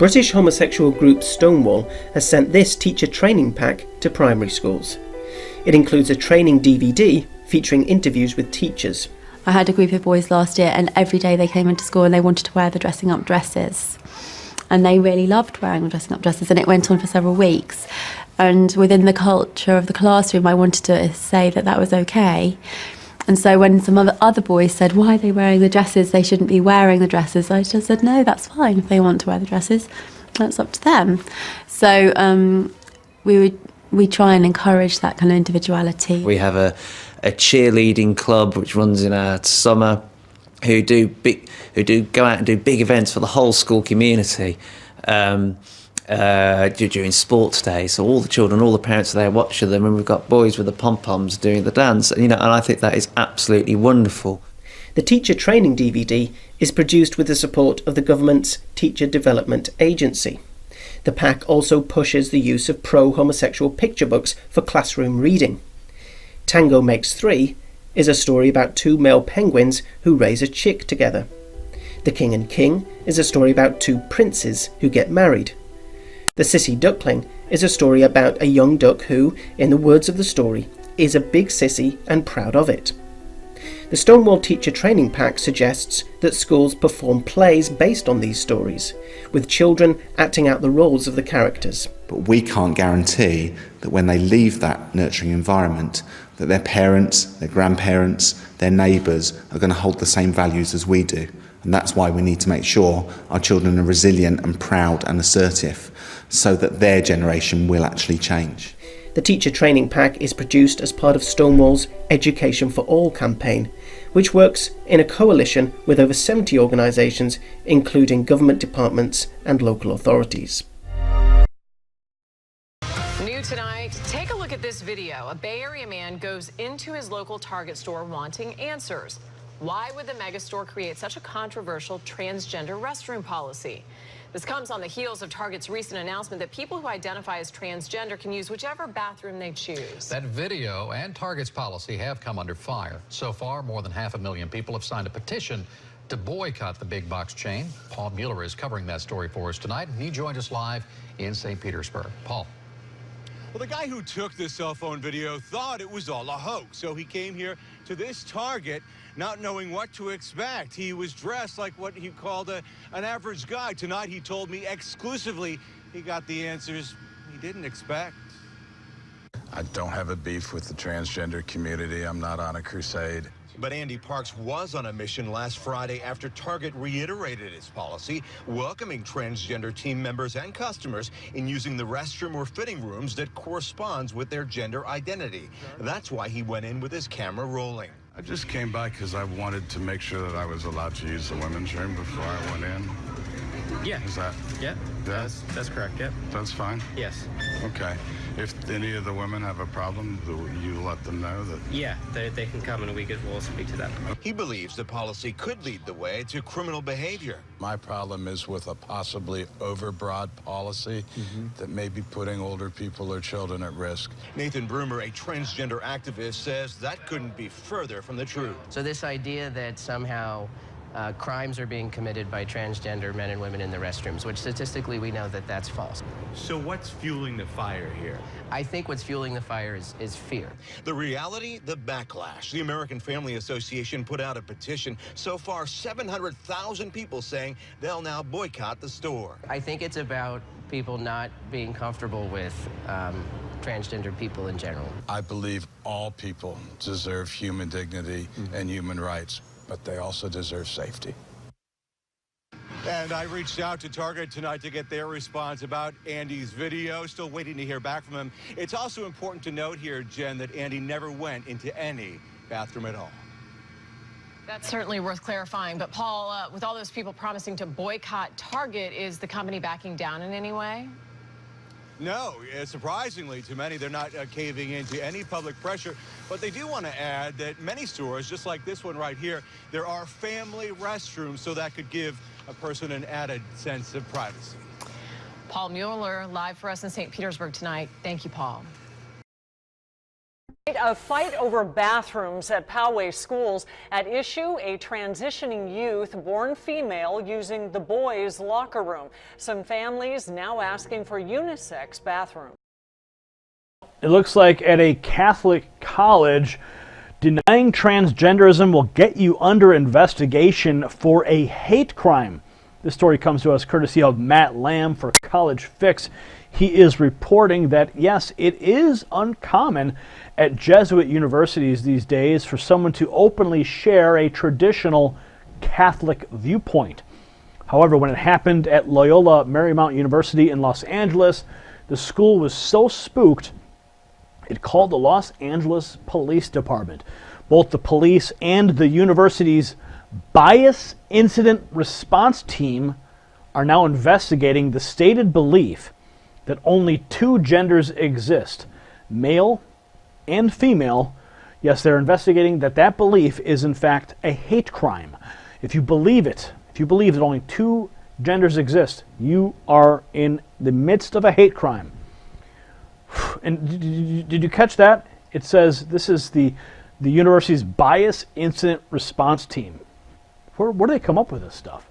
British homosexual group Stonewall has sent this teacher training pack to primary schools. It includes a training DVD featuring interviews with teachers. I had a group of boys last year, and every day they came into school and they wanted to wear the dressing up dresses. And they really loved wearing the dressing up dresses, and it went on for several weeks. And within the culture of the classroom, I wanted to say that that was okay. And so when some other boys said, why are they wearing the dresses? They shouldn't be wearing the dresses. I just said, no, that's fine. If they want to wear the dresses, that's up to them. So we try and encourage that kind of individuality. We have a cheerleading club which runs in our summer, who do go out and do big events for the whole school community during sports day. So all the children, all the parents are there watching them, and we've got boys with the pom-poms doing the dance. And I think that is absolutely wonderful. The teacher training DVD is produced with the support of the government's Teacher Development Agency. The pack also pushes the use of pro-homosexual picture books for classroom reading. Tango Makes Three is a story about two male penguins who raise a chick together. The King and King is a story about two princes who get married. The Sissy Duckling is a story about a young duck who, in the words of the story, is a big sissy and proud of it. The Stonewall Teacher Training Pack suggests that schools perform plays based on these stories, with children acting out the roles of the characters. But we can't guarantee that when they leave that nurturing environment, that their parents, their grandparents, their neighbours are going to hold the same values as we do. And that's why we need to make sure our children are resilient and proud and assertive, so that their generation will actually change. The Teacher Training Pack is produced as part of Stonewall's Education for All campaign, which works in a coalition with over 70 organisations, including government departments and local authorities. New tonight, take a look at this video. A Bay Area man goes into his local Target store wanting answers. Why would the megastore create such a controversial transgender restroom policy? This comes on the heels of Target's recent announcement that people who identify as transgender can use whichever bathroom they choose. That video and Target's policy have come under fire. So far, more than 500,000 people have signed a petition to boycott the big box chain. Paul Mueller is covering that story for us tonight, and he joined us live in St. Petersburg. Paul. Well, the guy who took the cell phone video thought it was all a hoax, so he came here to this Target not knowing what to expect. He was dressed like what he called an average guy. Tonight, he told me exclusively he got the answers he didn't expect. I don't have a beef with the transgender community. I'm not on a crusade. But Andy Parks was on a mission last Friday after Target reiterated its policy, welcoming transgender team members and customers in using the restroom or fitting rooms that corresponds with their gender identity. That's why he went in with his camera rolling. I just came by because I wanted to make sure that I was allowed to use the women's room before I went in. Yeah. Is that? Yeah. That's correct. Yep. That's fine? Yes. Okay. If any of the women have a problem, you let them know that? Yeah, they can come and we'll speak to them. He believes the policy could lead the way to criminal behavior. My problem is with a possibly overbroad policy that may be putting older people or children at risk. Nathan Broomer, a transgender activist, says that couldn't be further from the truth. So this idea that somehow crimes are being committed by transgender men and women in the restrooms, which statistically we know that that's false. So what's fueling the fire here? I think what's fueling the fire is fear. The reality, the backlash. The American Family Association put out a petition. So far, 700,000 people saying they'll now boycott the store. I think it's about people not being comfortable with transgender people in general. I believe all people deserve human dignity and human rights, but they also deserve safety. And I reached out to Target tonight to get their response about Andy's video. Still waiting to hear back from him. It's also important to note here, Jen, that Andy never went into any bathroom at all. That's certainly worth clarifying. But Paul, with all those people promising to boycott Target, is the company backing down in any way? No, surprisingly to many, they're not caving into any public pressure. But they do want to add that many stores, just like this one right here, there are family restrooms, so that could give a person an added sense of privacy. Paul Mueller, live for us in St. Petersburg tonight. Thank you, Paul. a fight over bathrooms at Poway schools. At issue, a transitioning youth born female using the boys' locker room. Some families now asking for unisex bathrooms. It looks like at a Catholic college, denying transgenderism will get you under investigation for a hate crime. This story comes to us courtesy of Matt Lamb for College Fix. He is reporting that, yes, it is uncommon at Jesuit universities these days for someone to openly share a traditional Catholic viewpoint. However, when it happened at Loyola Marymount University in Los Angeles, the school was so spooked it called the Los Angeles Police Department. Both the police and the university's Bias Incident Response Team are now investigating the stated belief that only two genders exist, male and female. Yes, they're investigating that belief is in fact a hate crime. If you believe it, if you believe that only two genders exist, you are in the midst of a hate crime. And did you catch that? It says this is the university's Bias Incident Response Team. Where do they come up with this stuff?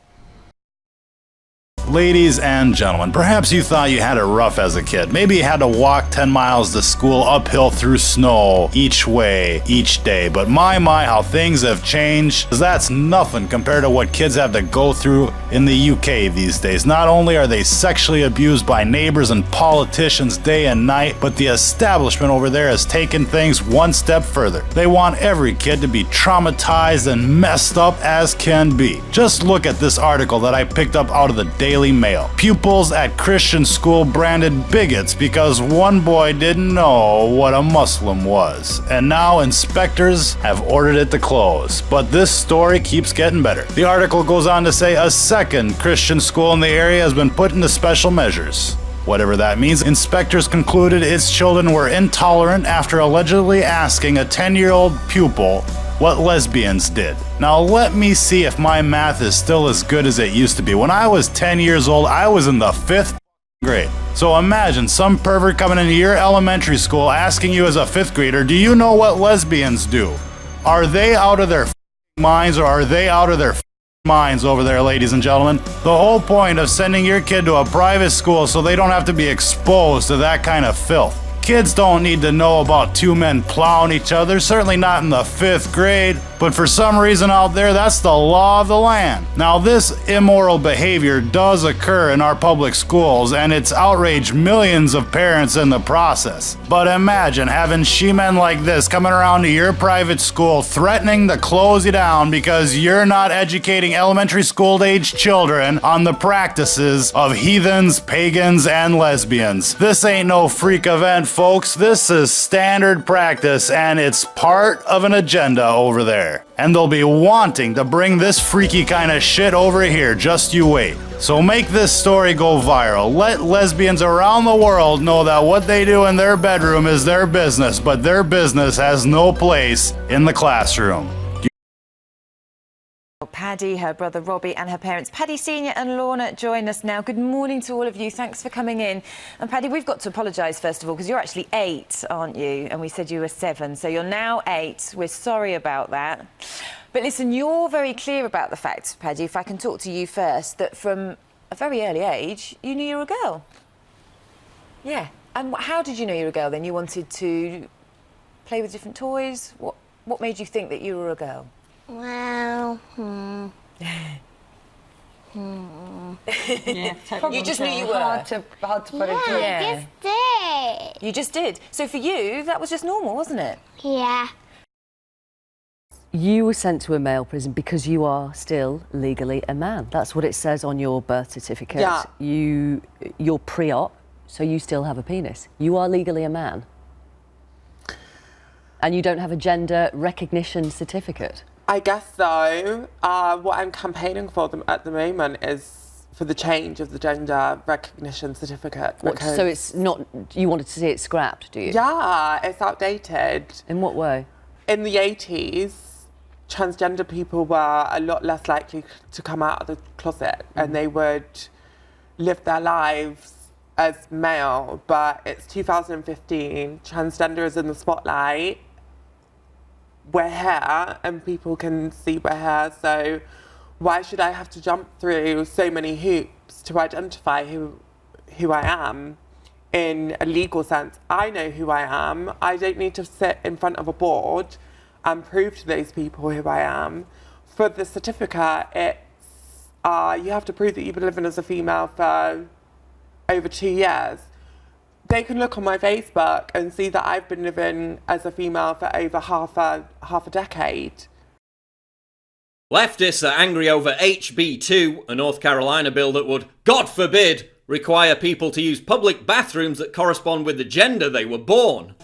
Ladies and gentlemen, perhaps you thought you had it rough as a kid. Maybe you had to walk 10 miles to school uphill through snow each way, each day. But my, how things have changed. That's nothing compared to what kids have to go through in the UK these days. Not only are they sexually abused by neighbors and politicians day and night, but the establishment over there has taken things one step further. They want every kid to be traumatized and messed up as can be. Just look at this article that I picked up out of the Daily Mail. Pupils at Christian school branded bigots because one boy didn't know what a Muslim was. And now inspectors have ordered it to close. But this story keeps getting better. The article goes on to say a second Christian school in the area has been put into special measures. Whatever that means, inspectors concluded its children were intolerant after allegedly asking a 10-year-old pupil what lesbians did. Now let me see if my math is still as good as it used to be. When I was 10 years old, I was in the 5th grade. So imagine some pervert coming into your elementary school asking you as a 5th grader, do you know what lesbians do? Are they out of their minds, or are they out of their minds over there, ladies and gentlemen? The whole point of sending your kid to a private school so they don't have to be exposed to that kind of filth. Kids don't need to know about two men plowing each other, certainly not in the 5th grade, but for some reason out there, that's the law of the land. Now, this immoral behavior does occur in our public schools, and it's outraged millions of parents in the process. But imagine having she-men like this coming around to your private school threatening to close you down because you're not educating elementary school-age children on the practices of heathens, pagans, and lesbians. This ain't no freak event, folks. This is standard practice, and it's part of an agenda over there. And they'll be wanting to bring this freaky kind of shit over here, just you wait. So make this story go viral. Let lesbians around the world know that what they do in their bedroom is their business, but their business has no place in the classroom. Paddy, her brother Robbie and her parents Paddy Senior and Lorna join us now. Good morning to all of you. Thanks for coming in. And Paddy, we've got to apologise first of all because you're actually 8, aren't you? And we said you were 7, so you're now 8. We're sorry about that. But listen, you're very clear about the fact, Paddy, if I can talk to you first, that from a very early age you knew you were a girl. Yeah. And how did you know you were a girl then? You wanted to play with different toys? What made you think that you were a girl? Well, Yeah, you just knew you were. Hard to put it yeah, I just did. You just did. So for you, that was just normal, wasn't it? Yeah. You were sent to a male prison because you are still legally a man. That's what it says on your birth certificate. Yeah. You're pre-op, so you still have a penis. You are legally a man. And you don't have a gender recognition certificate. I guess so. What I'm campaigning for them at the moment is for the change of the gender recognition certificate. So it's not, you wanted to see it scrapped, do you? Yeah, it's outdated. In what way? In the 80s, transgender people were a lot less likely to come out of the closet and they would live their lives as male, but it's 2015, transgender is in the spotlight, we're here and people can see we're here. So why should I have to jump through so many hoops to identify who I am in a legal sense? I know who I am. I don't need to sit in front of a board and prove to those people who I am. For the certificate, it's you have to prove that you've been living as a female for over 2 years. They can look on my Facebook and see that I've been living as a female for over half a decade. Leftists are angry over HB2, a North Carolina bill that would, God forbid, require people to use public bathrooms that correspond with the gender they were born.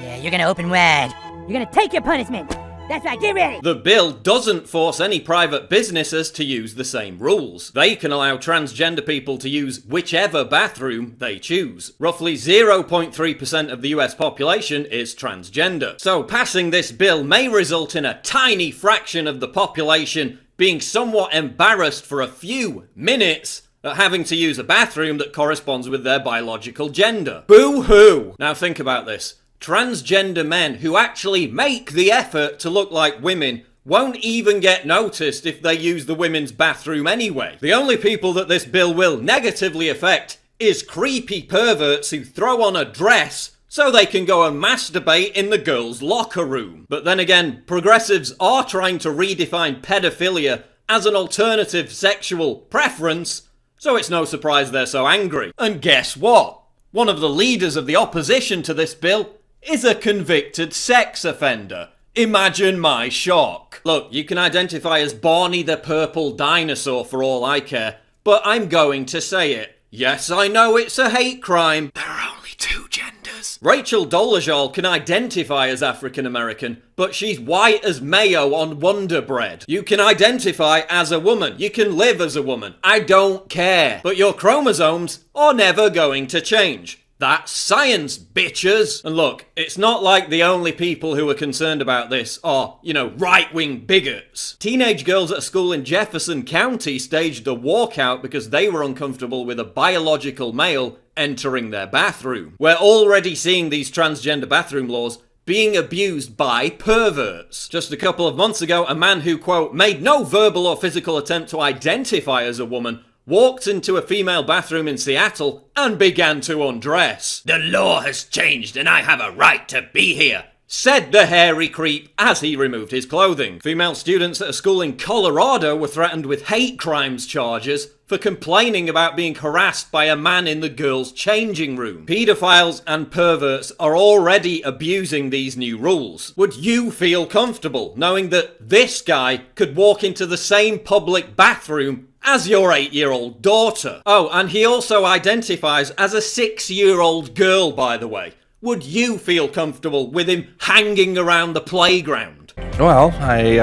Yeah, you're gonna open wide. You're gonna take your punishment. That's right, get ready! The bill doesn't force any private businesses to use the same rules. They can allow transgender people to use whichever bathroom they choose. Roughly 0.3% of the US population is transgender. So passing this bill may result in a tiny fraction of the population being somewhat embarrassed for a few minutes at having to use a bathroom that corresponds with their biological gender. Boo-hoo! Now think about this. Transgender men who actually make the effort to look like women won't even get noticed if they use the women's bathroom anyway. The only people that this bill will negatively affect is creepy perverts who throw on a dress so they can go and masturbate in the girls' locker room. But then again, progressives are trying to redefine pedophilia as an alternative sexual preference, so it's no surprise they're so angry. And guess what? One of the leaders of the opposition to this bill is a convicted sex offender. Imagine my shock. Look, you can identify as Barney the Purple Dinosaur for all I care, but I'm going to say it. Yes, I know it's a hate crime. There are only 2 genders. Rachel Dolezal can identify as African American, but she's white as mayo on Wonder Bread. You can identify as a woman. You can live as a woman. I don't care. But your chromosomes are never going to change. That's science, bitches! And look, it's not like the only people who are concerned about this are, right-wing bigots. Teenage girls at a school in Jefferson County staged a walkout because they were uncomfortable with a biological male entering their bathroom. We're already seeing these transgender bathroom laws being abused by perverts. Just a couple of months ago, a man who, quote, made no verbal or physical attempt to identify as a woman walked into a female bathroom in Seattle and began to undress. The law has changed and I have a right to be here, said the hairy creep as he removed his clothing. Female students at a school in Colorado were threatened with hate crimes charges for complaining about being harassed by a man in the girls' changing room. Pedophiles and perverts are already abusing these new rules. Would you feel comfortable knowing that this guy could walk into the same public bathroom as your 8-year-old daughter? Oh, and he also identifies as a 6-year-old girl, by the way. Would you feel comfortable with him hanging around the playground? Well, I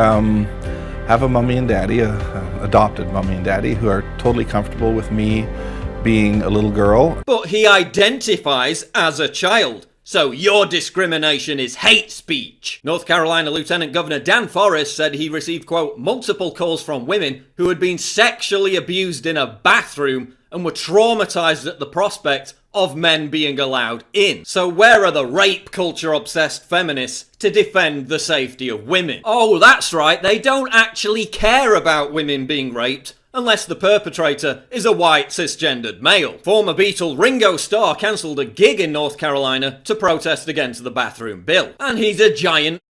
have a mommy and daddy, adopted mommy and daddy, who are totally comfortable with me being a little girl. But he identifies as a child. So your discrimination is hate speech. North Carolina Lieutenant Governor Dan Forrest said he received, quote, multiple calls from women who had been sexually abused in a bathroom and were traumatized at the prospect of men being allowed in. So where are the rape culture obsessed feminists to defend the safety of women? Oh, that's right, they don't actually care about women being raped unless the perpetrator is a white cisgendered male. Former Beatle Ringo Starr cancelled a gig in North Carolina to protest against the bathroom bill. And he's a giant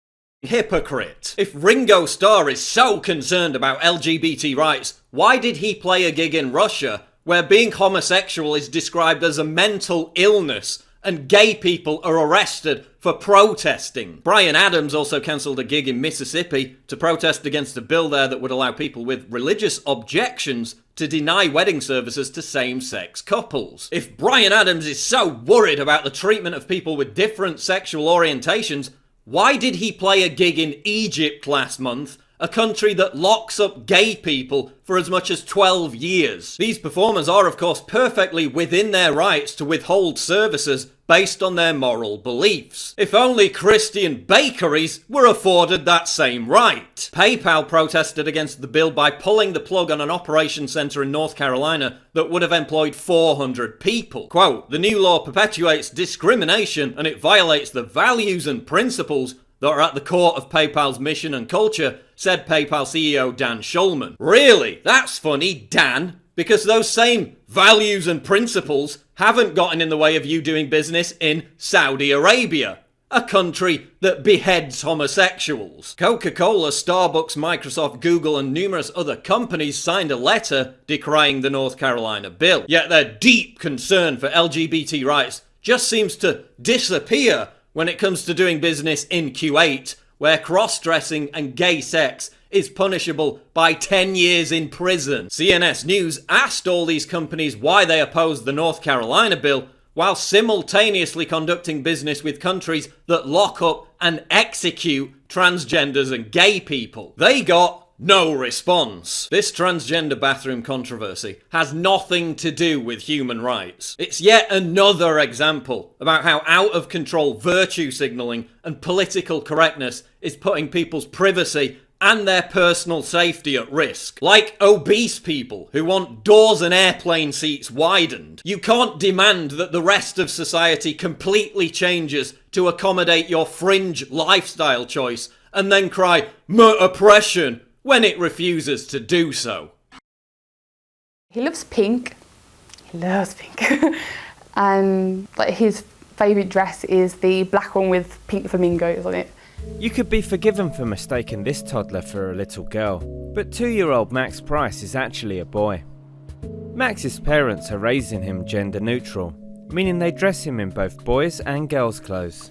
hypocrite. If Ringo Starr is so concerned about LGBT rights, why did he play a gig in Russia where being homosexual is described as a mental illness and gay people are arrested for protesting? Bryan Adams also cancelled a gig in Mississippi to protest against a bill there that would allow people with religious objections to deny wedding services to same-sex couples. If Bryan Adams is so worried about the treatment of people with different sexual orientations, why did he play a gig in Egypt last month, a country that locks up gay people for as much as 12 years? These performers are, of course, perfectly within their rights to withhold services based on their moral beliefs. If only Christian bakeries were afforded that same right. PayPal protested against the bill by pulling the plug on an operations center in North Carolina that would have employed 400 people. Quote, the new law perpetuates discrimination and it violates the values and principles that are at the core of PayPal's mission and culture, said PayPal CEO Dan Schulman. Really? That's funny, Dan, because those same values and principles haven't gotten in the way of you doing business in Saudi Arabia, a country that beheads homosexuals. Coca-Cola, Starbucks, Microsoft, Google, and numerous other companies signed a letter decrying the North Carolina bill. Yet their deep concern for LGBT rights just seems to disappear when it comes to doing business in Kuwait, where cross-dressing and gay sex is punishable by 10 years in prison. CNS News asked all these companies why they opposed the North Carolina bill, while simultaneously conducting business with countries that lock up and execute transgenders and gay people. They got no response. This transgender bathroom controversy has nothing to do with human rights. It's yet another example about how out of control virtue signalling and political correctness is putting people's privacy and their personal safety at risk. Like obese people who want doors and airplane seats widened. You can't demand that the rest of society completely changes to accommodate your fringe lifestyle choice and then cry oppression when it refuses to do so. He loves pink. He loves pink. And like his favourite dress is the black one with pink flamingos on it. You could be forgiven for mistaking this toddler for a little girl, but 2-year-old Max Price is actually a boy. Max's parents are raising him gender neutral, meaning they dress him in both boys' and girls' clothes.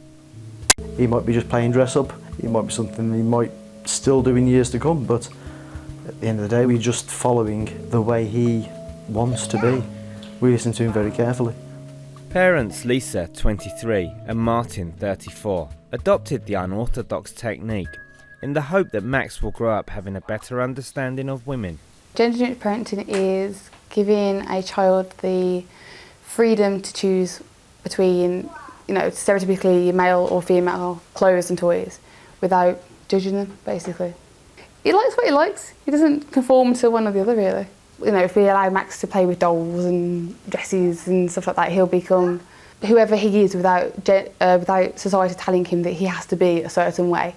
He might be just playing dress up, it might be something he might still do in years to come, but at the end of the day we're just following the way he wants to be. We listen to him very carefully. Parents Lisa, 23, and Martin, 34, adopted the unorthodox technique in the hope that Max will grow up having a better understanding of women. Gender neutral parenting is giving a child the freedom to choose between, stereotypically male or female clothes and toys without judging them, basically. He likes what he likes. He doesn't conform to one or the other, really. If we allow Max to play with dolls and dresses and stuff like that, he'll become whoever he is without society telling him that he has to be a certain way.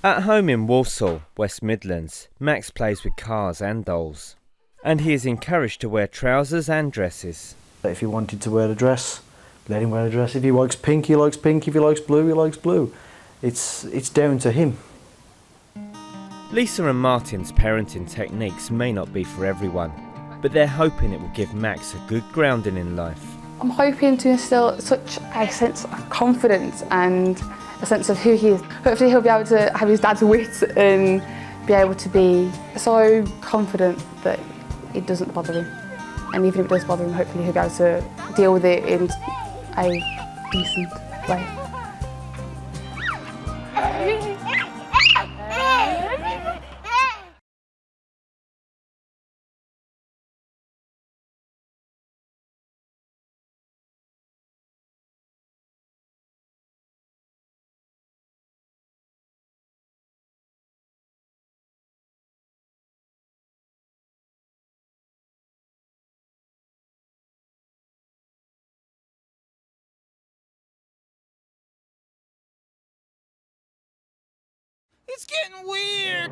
At home in Walsall, West Midlands, Max plays with cars and dolls. And he is encouraged to wear trousers and dresses. If he wanted to wear a dress, let him wear a dress. If he likes pink, he likes pink. If he likes blue, he likes blue. It's down to him. Lisa and Martin's parenting techniques may not be for everyone, but they're hoping it will give Max a good grounding in life. I'm hoping to instill such a sense of confidence and a sense of who he is. Hopefully he'll be able to have his dad's wit and be able to be so confident that it doesn't bother him. And even if it does bother him, hopefully he'll be able to deal with it in a decent way. It's getting weird.